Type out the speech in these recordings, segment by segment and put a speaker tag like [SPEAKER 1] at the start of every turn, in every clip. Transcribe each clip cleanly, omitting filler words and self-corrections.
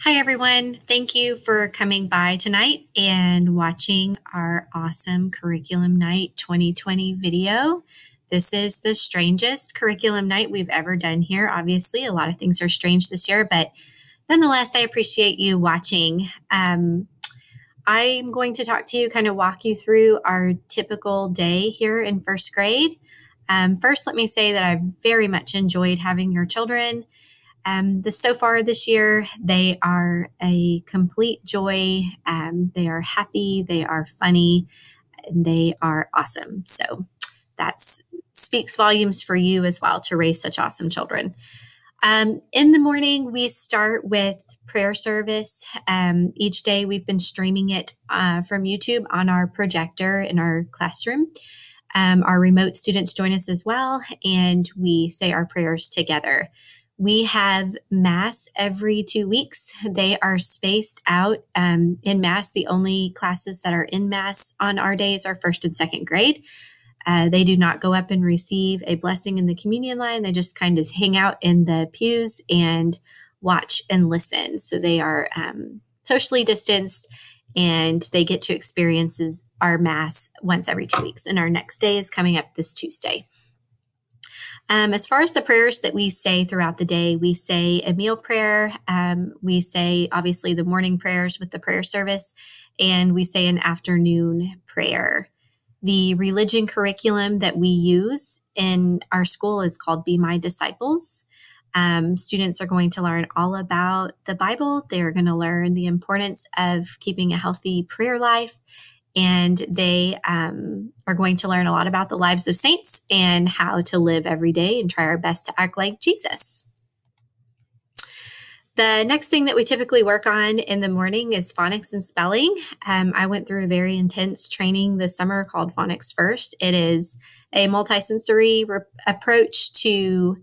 [SPEAKER 1] Hi, everyone. Thank you for coming by tonight and watching our awesome Curriculum Night 2020 video. This is the strangest curriculum night we've ever done here. Obviously, a lot of things are strange this year, but nonetheless, I appreciate you watching. I'm going to talk to you, kind of walk you through our typical day here in first grade. First, let me say that I've very much enjoyed having your children. So far this year, they are a complete joy. They are happy, they are funny, and they are awesome. So that speaks volumes for you as well to raise such awesome children. In the morning, we start with prayer service. Each day, we've been streaming it from YouTube on our projector in our classroom. Our remote students join us as well, and we say our prayers together. We have Mass every 2 weeks. They are spaced out in Mass. The only classes that are in Mass on our days are first and second grade. They do not go up and receive a blessing in the communion line. They just kind of hang out in the pews and watch and listen. So they are socially distanced, and they get to experience our Mass once every 2 weeks. And our next day is coming up this Tuesday. As far as the prayers that we say throughout the day, we say a meal prayer. We say, obviously, the morning prayers with the prayer service, and we say an afternoon prayer. The religion curriculum that we use in our school is called Be My Disciples. Students are going to learn all about the Bible. They're going to learn the importance of keeping a healthy prayer life. And they are going to learn a lot about the lives of saints and how to live every day and try our best to act like Jesus. The next thing that we typically work on in the morning is phonics and spelling. I went through a very intense training this summer called Phonics First. It is a multisensory approach to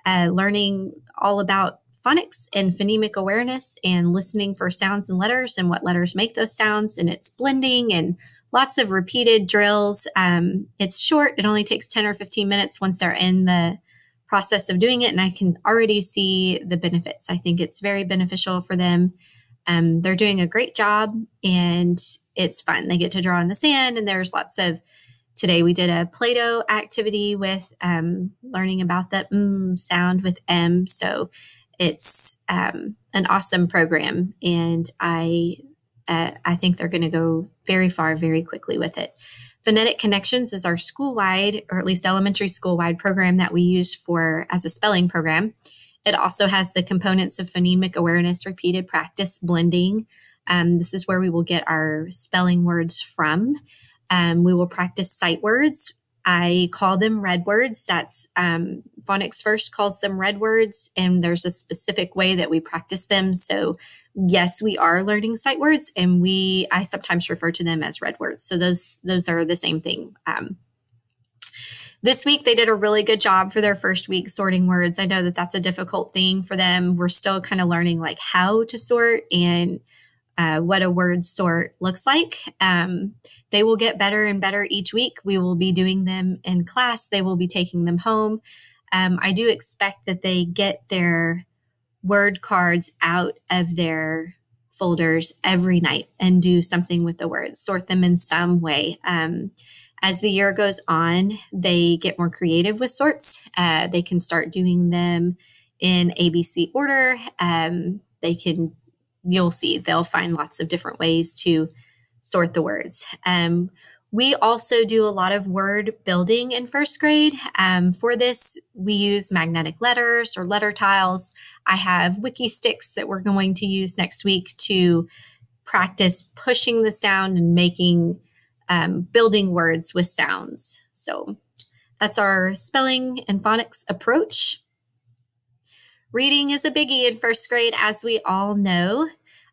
[SPEAKER 1] learning all about phonics and phonemic awareness and listening for sounds and letters and what letters make those sounds, and it's blending and lots of repeated drills. It's short. It only takes 10 or 15 minutes once they're in the process of doing it, and I can already see the benefits. I think it's very beneficial for them. They're doing a great job, and it's fun. They get to draw in the sand, and there's lots of today we did a Play-Doh activity with learning about the sound with M. So it's an awesome program, and I think they're going to go very far very quickly with it. Phonetic Connections is our school-wide, or at least elementary school-wide program that we use as a spelling program. It also has the components of phonemic awareness, repeated practice, blending. This is where we will get our spelling words from. We will practice sight words. I call them red words. That's Phonics First calls them red words, and there's a specific way that we practice them. So yes, we are learning sight words, and I sometimes refer to them as red words. So those are the same thing. This week, they did a really good job for their first week sorting words. I know that that's a difficult thing for them. We're still kind of learning like how to sort and what a word sort looks like. They will get better and better each week. We will be doing them in class. They will be taking them home. I do expect that they get their word cards out of their folders every night and do something with the words, sort them in some way. As the year goes on, they get more creative with sorts. They can start doing them in ABC order. You'll see they'll find lots of different ways to sort the words. We also do a lot of word building in first grade. For this, we use magnetic letters or letter tiles. I have wiki sticks that we're going to use next week to practice pushing the sound and making building words with sounds. So that's our spelling and phonics approach. Reading is a biggie in first grade, as we all know.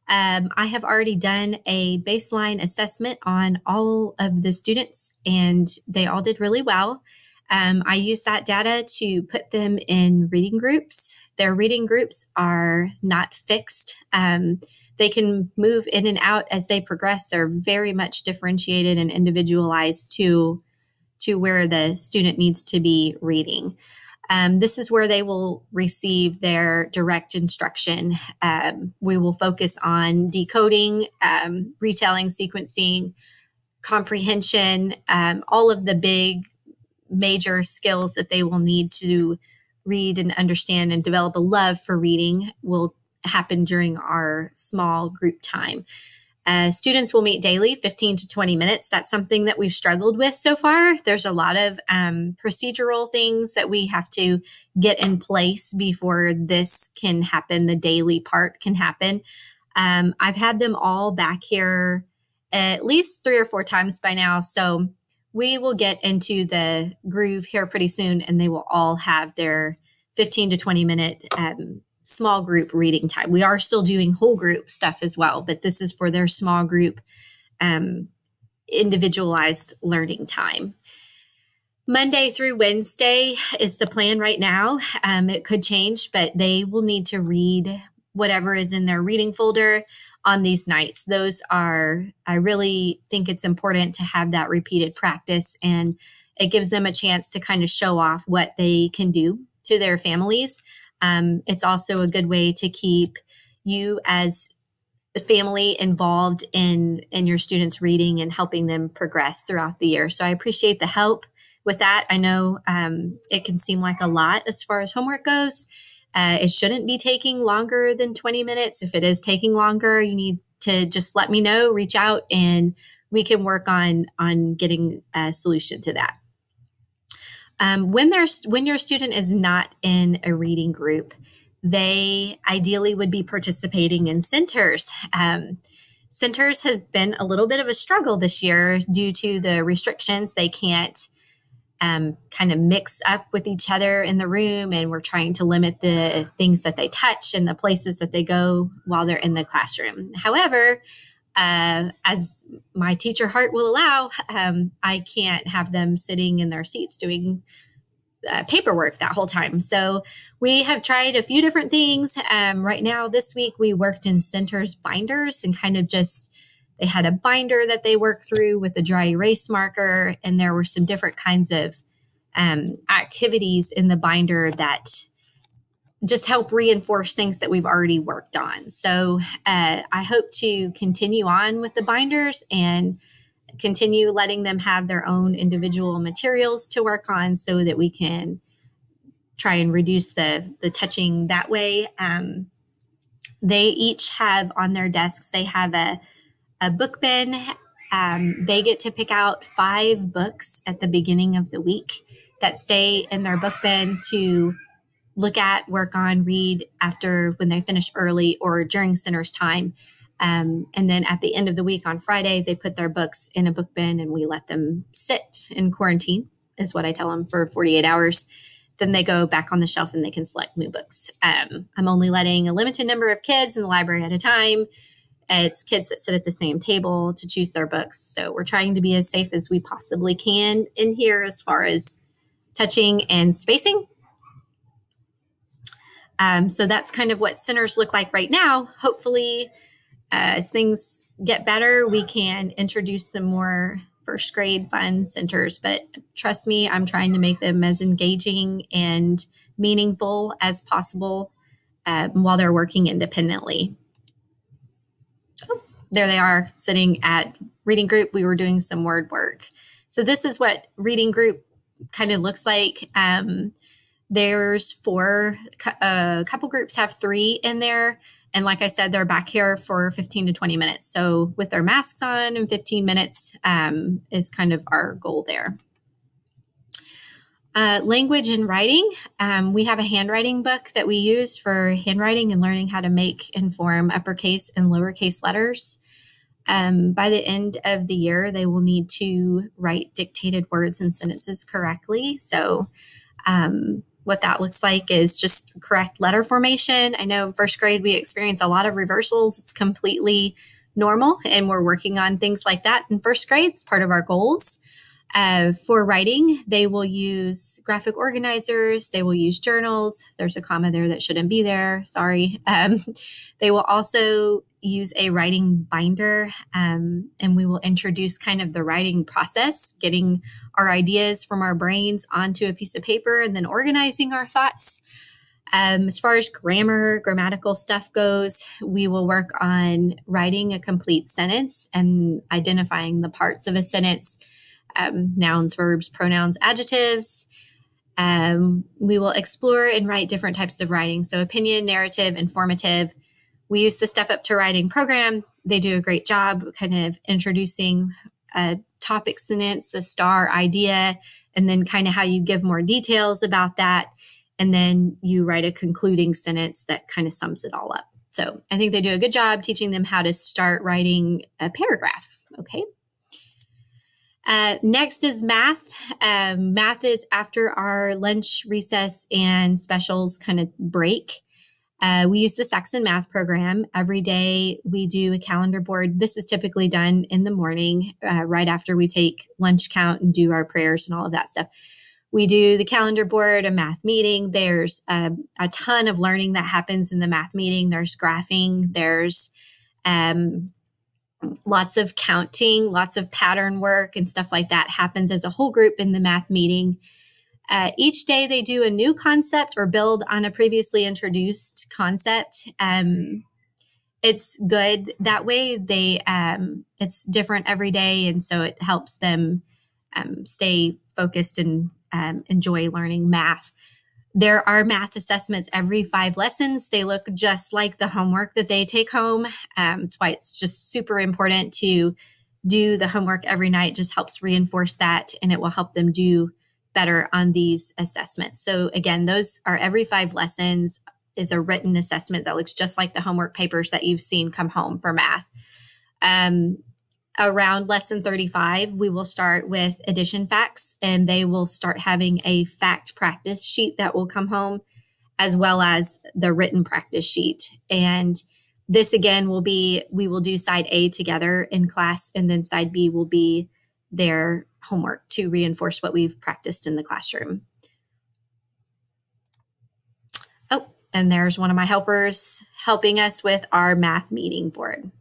[SPEAKER 1] I have already done a baseline assessment on all of the students, and they all did really well. I use that data to put them in reading groups. Their reading groups are not fixed. They can move in and out as they progress. They're very much differentiated and individualized to where the student needs to be reading. This is where they will receive their direct instruction. We will focus on decoding, retelling, sequencing, comprehension, all of the big major skills that they will need to read and understand and develop a love for reading will happen during our small group time. Students will meet daily, 15 to 20 minutes. That's something that we've struggled with so far. There's a lot of procedural things that we have to get in place before this can happen. The daily part can happen. I've had them all back here at least 3 or 4 times by now. So we will get into the groove here pretty soon, and they will all have their 15 to 20 minute small group reading time. We are still doing whole group stuff as well, but this is for their small group individualized learning time. Monday through Wednesday is the plan right now. It could change, but they will need to read whatever is in their reading folder on these nights. I really think it's important to have that repeated practice, and it gives them a chance to kind of show off what they can do to their families. It's also a good way to keep you as a family involved in your students' reading and helping them progress throughout the year. So I appreciate the help with that. I know it can seem like a lot as far as homework goes. It shouldn't be taking longer than 20 minutes. If it is taking longer, you need to just let me know, reach out, and we can work on getting a solution to that. When your student is not in a reading group, they ideally would be participating in centers. Centers have been a little bit of a struggle this year due to the restrictions. They can't kind of mix up with each other in the room, and we're trying to limit the things that they touch and the places that they go while they're in the classroom. However, as my teacher heart will allow, I can't have them sitting in their seats doing paperwork that whole time. So we have tried a few different things. Right now, this week, we worked in centers binders and kind of they had a binder that they worked through with a dry erase marker, and there were some different kinds of activities in the binder that just help reinforce things that we've already worked on. So I hope to continue on with the binders and continue letting them have their own individual materials to work on so that we can try and reduce the touching that way. They each have on their desks, they have a book bin. They get to pick out 5 books at the beginning of the week that stay in their book bin to look at, work on, read after when they finish early or during center's time. And then at the end of the week on Friday, they put their books in a book bin and we let them sit in quarantine, is what I tell them, for 48 hours. Then they go back on the shelf and they can select new books. I'm only letting a limited number of kids in the library at a time. It's kids that sit at the same table to choose their books. So we're trying to be as safe as we possibly can in here as far as touching and spacing. So that's kind of what centers look like right now. Hopefully, as things get better, we can introduce some more first grade fun centers. But trust me, I'm trying to make them as engaging and meaningful as possible while they're working independently. Oh, there they are sitting at reading group. We were doing some word work. So this is what reading group kind of looks like. There's 4, a couple groups have 3 in there. And like I said, they're back here for 15 to 20 minutes. So with their masks on and 15 minutes is kind of our goal there. Language and writing. We have a handwriting book that we use for handwriting and learning how to make and form uppercase and lowercase letters. By the end of the year, they will need to write dictated words and sentences correctly. So what that looks like is just correct letter formation. I know in first grade, we experience a lot of reversals. It's completely normal, and we're working on things like that in first grade. It's part of our goals. For writing, they will use graphic organizers. They will use journals. There's a comma there that shouldn't be there. Sorry. They will also use a writing binder, and we will introduce kind of the writing process, getting our ideas from our brains onto a piece of paper and then organizing our thoughts. As far as grammatical stuff goes, we will work on writing a complete sentence and identifying the parts of a sentence, nouns, verbs, pronouns, adjectives. We will explore and write different types of writing. So opinion, narrative, informative. We use the Step Up to Writing program. They do a great job kind of introducing a topic sentence, a star idea, and then kind of how you give more details about that. And then you write a concluding sentence that kind of sums it all up. So I think they do a good job teaching them how to start writing a paragraph. Okay. Next is math. Math is after our lunch, recess, and specials kind of break. We use the Saxon Math program. Every day we do a calendar board. This is typically done in the morning, right after we take lunch count and do our prayers and all of that stuff. We do the calendar board, a math meeting. There's a ton of learning that happens in the math meeting. There's graphing. There's lots of counting, lots of pattern work and stuff like that happens as a whole group in the math meeting. Each day they do a new concept or build on a previously introduced concept. It's good that way. It's different every day, and so it helps them stay focused and enjoy learning math. There are math assessments every 5 lessons. They look just like the homework that they take home. That's why it's just super important to do the homework every night. It just helps reinforce that, and it will help them do better on these assessments. So again, those are every 5 lessons is a written assessment that looks just like the homework papers that you've seen come home for math. Around lesson 35, we will start with addition facts, and they will start having a fact practice sheet that will come home, as well as the written practice sheet. And this again we will do side A together in class, and then side B will be their homework to reinforce what we've practiced in the classroom. Oh, and there's one of my helpers helping us with our math meeting board.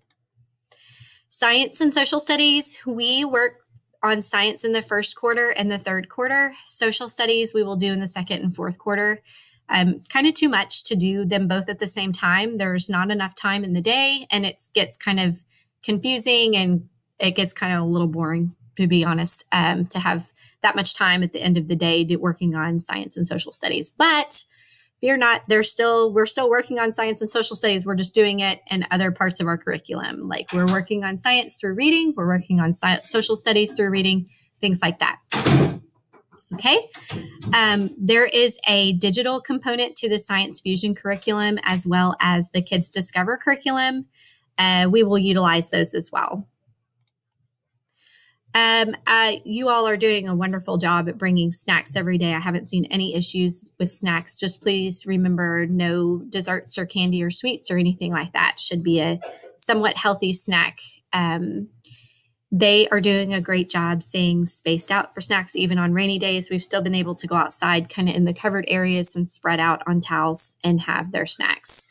[SPEAKER 1] Science and social studies, we work on science in the first quarter and the third quarter. Social studies we will do in the second and fourth quarter. It's kind of too much to do them both at the same time. There's not enough time in the day, and it gets kind of confusing, and it gets kind of a little boring, to be honest, to have that much time at the end of the day working on science and social studies. But fear not, we're still working on science and social studies. We're just doing it in other parts of our curriculum. Like we're working on science through reading. We're working on social studies through reading, things like that. Okay. There is a digital component to the Science Fusion curriculum, as well as the Kids Discover curriculum. We will utilize those as well. You all are doing a wonderful job at bringing snacks every day. I haven't seen any issues with snacks. Just please remember no desserts or candy or sweets or anything like that. Should be a somewhat healthy snack. They are doing a great job staying spaced out for snacks. Even on rainy days, we've still been able to go outside kind of in the covered areas and spread out on towels and have their snacks.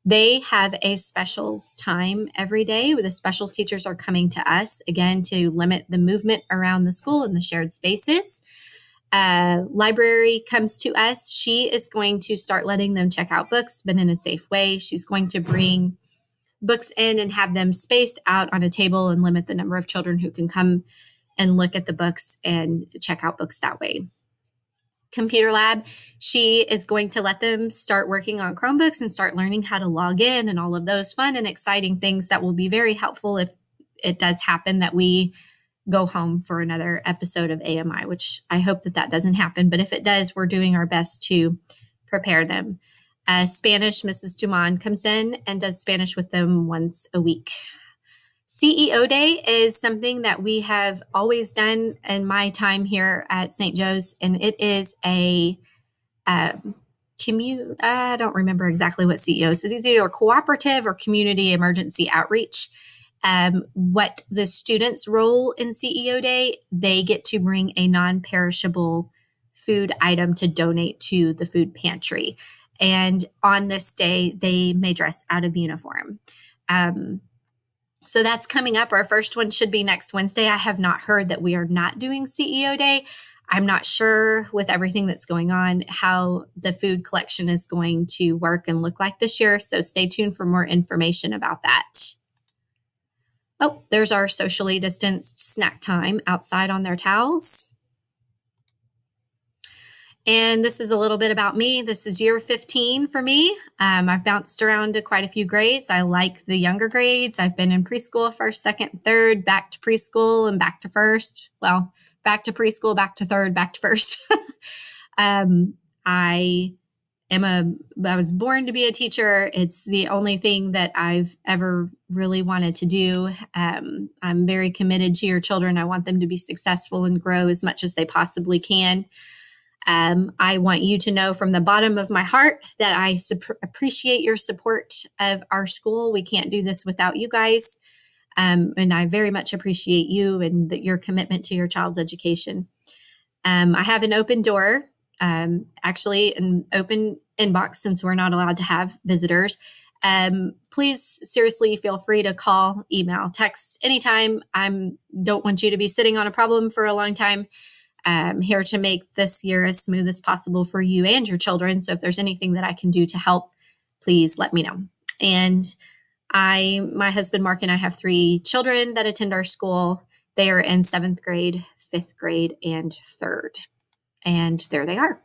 [SPEAKER 1] They have a specials time every day where the specials teachers are coming to us, again, to limit the movement around the school and the shared spaces. Library comes to us. She is going to start letting them check out books, but in a safe way. She's going to bring books in and have them spaced out on a table and limit the number of children who can come and look at the books and check out books that way. Computer lab, she is going to let them start working on Chromebooks and start learning how to log in and all of those fun and exciting things that will be very helpful if it does happen that we go home for another episode of AMI, which I hope that doesn't happen. But if it does, we're doing our best to prepare them. Spanish, Mrs. Dumont comes in and does Spanish with them once a week. CEO Day is something that we have always done in my time here at St. Joe's, and it is I don't remember exactly what CEO is. It's either cooperative or community emergency outreach. What the students' role in CEO Day, they get to bring a non-perishable food item to donate to the food pantry. And on this day, they may dress out of uniform. So that's coming up. Our first one should be next Wednesday. I have not heard that we are not doing CEO Day. I'm not sure with everything that's going on how the food collection is going to work and look like this year. So stay tuned for more information about that. Oh, there's our socially distanced snack time outside on their towels. And this is a little bit about me. This is year 15 for me. I've bounced around to quite a few grades. I like the younger grades. I've been in preschool, first, second, third, back to preschool, and back to first. Well, back to preschool, back to third, back to first. I was born to be a teacher. It's the only thing that I've ever really wanted to do. I'm very committed to your children. I want them to be successful and grow as much as they possibly can. I want you to know from the bottom of my heart that I appreciate your support of our school. We can't do this without you guys. And I very much appreciate you and your commitment to your child's education. I have an open door, actually an open inbox since we're not allowed to have visitors. Please seriously feel free to call, email, text anytime. I don't want you to be sitting on a problem for a long time. I'm here to make this year as smooth as possible for you and your children. So if there's anything that I can do to help, please let me know. And my husband, Mark, and I have 3 children that attend our school. They are in 7th grade, 5th grade, and 3rd. And there they are.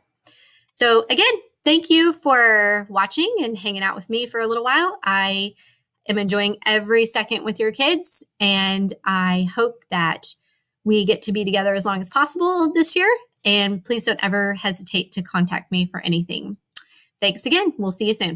[SPEAKER 1] So again, thank you for watching and hanging out with me for a little while. I am enjoying every second with your kids, and I hope that we get to be together as long as possible this year. And please don't ever hesitate to contact me for anything. Thanks again. We'll see you soon.